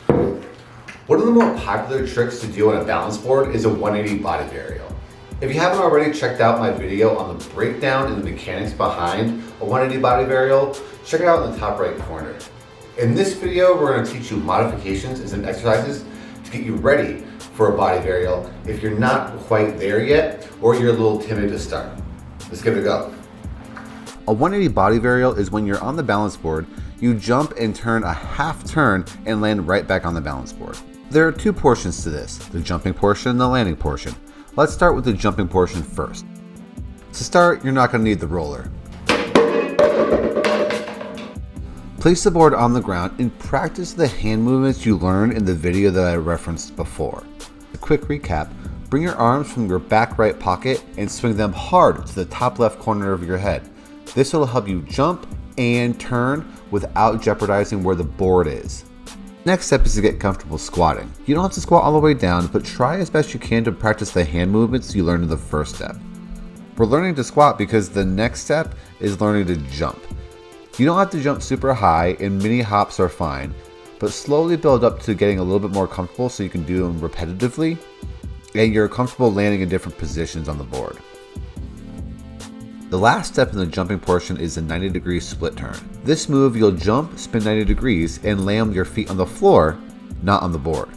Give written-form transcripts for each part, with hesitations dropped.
One of the more popular tricks to do on a balance board is a 180 body varial. If you haven't already checked out my video on the breakdown and the mechanics behind a 180 body varial, check it out in the top right corner. In this video, we're going to teach you modifications and some exercises to get you ready for a body varial if you're not quite there yet or you're a little timid to start. Let's give it a go. A 180 body varial is when you're on the balance board, you jump and turn a half turn and land right back on the balance board. There are two portions to this, the jumping portion and the landing portion. Let's start with the jumping portion first. To start, you're not going to need the roller. Place the board on the ground and practice the hand movements you learned in the video that I referenced before. A quick recap, bring your arms from your back right pocket and swing them hard to the top left corner of your head. This will help you jump and turn without jeopardizing where the board is. Next step is to get comfortable squatting. You don't have to squat all the way down, but try as best you can to practice the hand movements you learned in the first step. We're learning to squat because the next step is learning to jump. You don't have to jump super high and mini hops are fine, but slowly build up to getting a little bit more comfortable so you can do them repetitively and you're comfortable landing in different positions on the board. The last step in the jumping portion is the 90-degree split turn. This move, you'll jump, spin 90 degrees, and land with your feet on the floor, not on the board.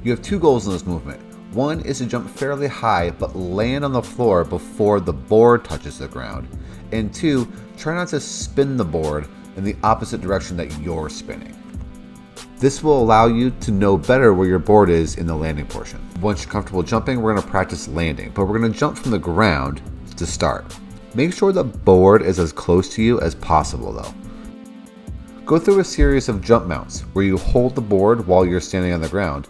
You have two goals in this movement. One is to jump fairly high, but land on the floor before the board touches the ground. And two, try not to spin the board in the opposite direction that you're spinning. This will allow you to know better where your board is in the landing portion. Once you're comfortable jumping, we're going to practice landing, but we're going to jump from the ground to start. Make sure the board is as close to you as possible though. Go through a series of jump mounts where you hold the board while you're standing on the ground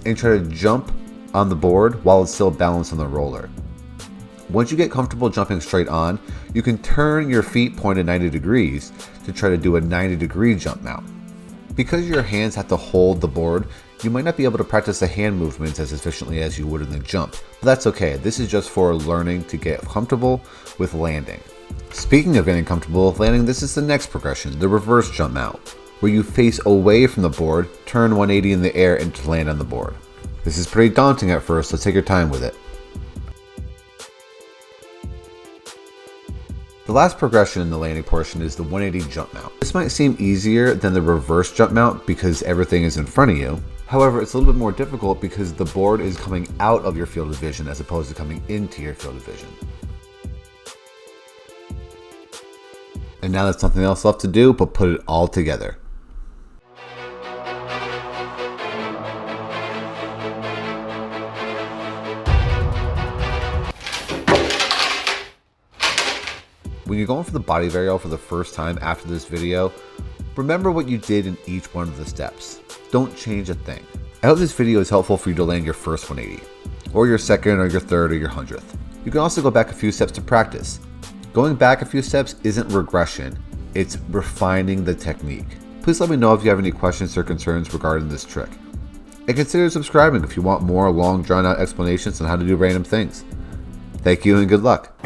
and try to jump on the board while it's still balanced on the roller. Once you get comfortable jumping straight on, you can turn your feet pointed 90 degrees to try to do a 90-degree jump mount. Because your hands have to hold the board, you might not be able to practice the hand movements as efficiently as you would in the jump, but that's okay. This is just for learning to get comfortable with landing. Speaking of getting comfortable with landing, this is the next progression, the reverse jump mount, where you face away from the board, turn 180 in the air, and land on the board. This is pretty daunting at first, so take your time with it. The last progression in the landing portion is the 180 jump mount. This might seem easier than the reverse jump mount because everything is in front of you. However, it's a little bit more difficult because the board is coming out of your field of vision as opposed to coming into your field of vision. And now there's something else left to do, but put it all together. When you're going for the body varial for the first time after this video, remember what you did in each one of the steps. Don't change a thing. I hope this video is helpful for you to land your first 180, or your second, or your third, or your 100th. You can also go back a few steps to practice. Going back a few steps isn't regression, it's refining the technique. Please let me know if you have any questions or concerns regarding this trick. And consider subscribing if you want more long drawn out explanations on how to do random things. Thank you and good luck.